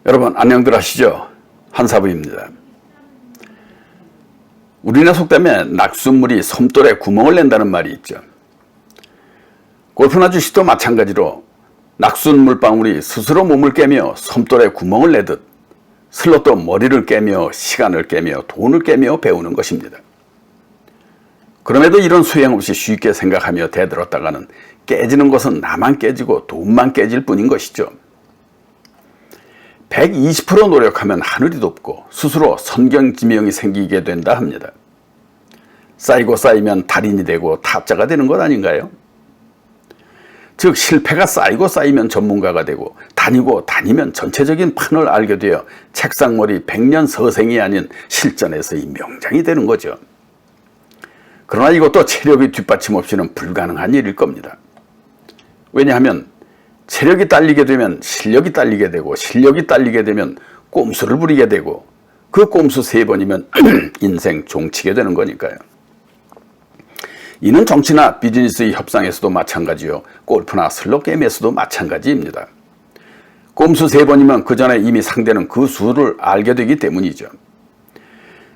여러분 안녕들 하시죠? 한사부입니다. 우리나라 속담에 낙숫물이 섬돌에 구멍을 낸다는 말이 있죠. 골프나 주식도 마찬가지로 낙숫 물방울이 스스로 몸을 깨며 섬돌에 구멍을 내듯 슬롯도 머리를 깨며 시간을 깨며 돈을 깨며 배우는 것입니다. 그럼에도 이런 수행 없이 쉽게 생각하며 대들었다가는 깨지는 것은 나만 깨지고 돈만 깨질 뿐인 것이죠. 120% 노력하면 하늘이 돋고 스스로 선경지명이 생기게 된다 합니다. 쌓이고 쌓이면 달인이 되고 타짜가 되는 것 아닌가요? 즉 실패가 쌓이고 쌓이면 전문가가 되고 다니고 다니면 전체적인 판을 알게 되어 책상머리 100년 서생이 아닌 실전에서의 명장이 되는 거죠. 그러나 이것도 체력의 뒷받침 없이는 불가능한 일일 겁니다. 왜냐하면 체력이 딸리게 되면 실력이 딸리게 되고 실력이 딸리게 되면 꼼수를 부리게 되고 그 꼼수 3번이면 인생 종치게 되는 거니까요. 이는 정치나 비즈니스의 협상에서도 마찬가지요. 골프나 슬롯 게임에서도 마찬가지입니다. 꼼수 3번이면 그 전에 이미 상대는 그 수를 알게 되기 때문이죠.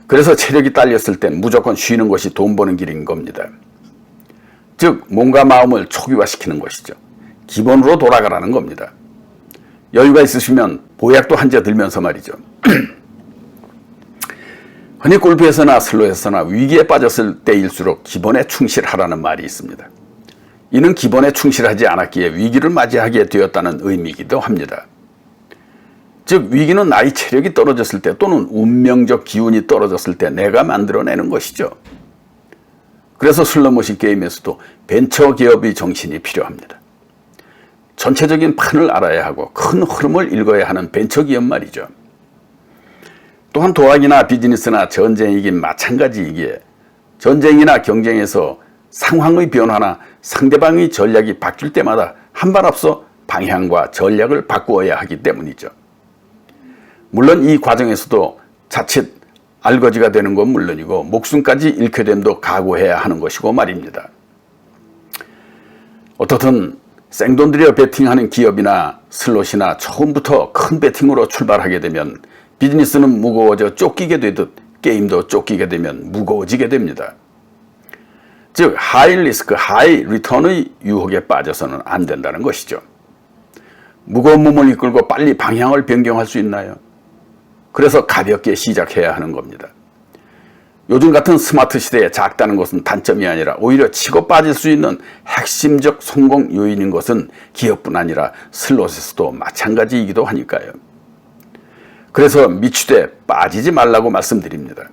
그래서 체력이 딸렸을 땐 무조건 쉬는 것이 돈 버는 길인 겁니다. 즉 몸과 마음을 초기화시키는 것이죠. 기본으로 돌아가라는 겁니다. 여유가 있으시면 보약도 한 재 들면서 말이죠. 흔히 골프에서나 슬롯에서나 위기에 빠졌을 때일수록 기본에 충실하라는 말이 있습니다. 이는 기본에 충실하지 않았기에 위기를 맞이하게 되었다는 의미이기도 합니다. 즉 위기는 나의 체력이 떨어졌을 때 또는 운명적 기운이 떨어졌을 때 내가 만들어내는 것이죠. 그래서 슬롯머신 게임에서도 벤처기업의 정신이 필요합니다. 전체적인 판을 알아야 하고 큰 흐름을 읽어야 하는 벤처기업 말이죠. 또한 도학이나 비즈니스나 전쟁이긴 마찬가지이기에 전쟁이나 경쟁에서 상황의 변화나 상대방의 전략이 바뀔 때마다 한 발 앞서 방향과 전략을 바꾸어야 하기 때문이죠. 물론 이 과정에서도 자칫 알거지가 되는 건 물론이고 목숨까지 잃게 됨도 각오해야 하는 것이고 말입니다. 어떻든 생돈 들여 베팅하는 기업이나 슬롯이나 처음부터 큰 베팅으로 출발하게 되면 비즈니스는 무거워져 쫓기게 되듯 게임도 쫓기게 되면 무거워지게 됩니다. 즉 하이 리스크 하이 리턴의 유혹에 빠져서는 안 된다는 것이죠. 무거운 몸을 이끌고 빨리 방향을 변경할 수 있나요? 그래서 가볍게 시작해야 하는 겁니다. 요즘 같은 스마트 시대에 작다는 것은 단점이 아니라 오히려 치고 빠질 수 있는 핵심적 성공 요인인 것은 기업뿐 아니라 슬롯에서도 마찬가지이기도 하니까요. 그래서 미추되 빠지지 말라고 말씀드립니다.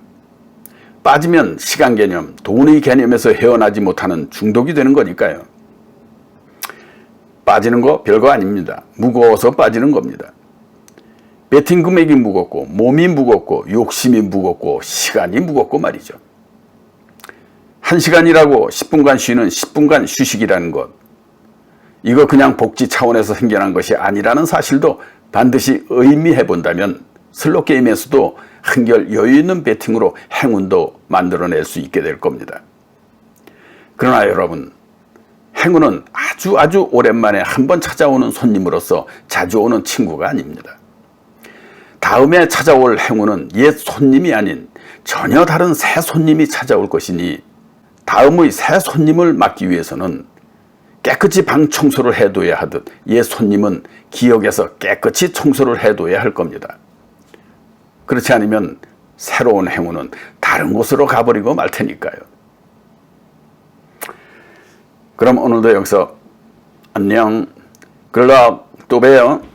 빠지면 시간 개념, 돈의 개념에서 헤어나지 못하는 중독이 되는 거니까요. 빠지는 거 별거 아닙니다. 무거워서 빠지는 겁니다. 베팅 금액이 무겁고 몸이 무겁고 욕심이 무겁고 시간이 무겁고 말이죠. 1시간이라고 10분간 쉬는 10분간 휴식이라는 것, 이거 그냥 복지 차원에서 생겨난 것이 아니라는 사실도 반드시 의미해 본다면 슬롯 게임에서도 한결 여유 있는 베팅으로 행운도 만들어낼 수 있게 될 겁니다. 그러나 여러분, 행운은 아주 오랜만에 한 번 찾아오는 손님으로서 자주 오는 친구가 아닙니다. 다음에 찾아올 행운은 옛 손님이 아닌 전혀 다른 새 손님이 찾아올 것이니 다음의 새 손님을 맞기 위해서는 깨끗이 방 청소를 해둬야 하듯 옛 손님은 기억에서 깨끗이 청소를 해둬야 할 겁니다. 그렇지 않으면 새로운 행운은 다른 곳으로 가버리고 말 테니까요. 그럼 오늘도 여기서 안녕. 글럽 또 봬요.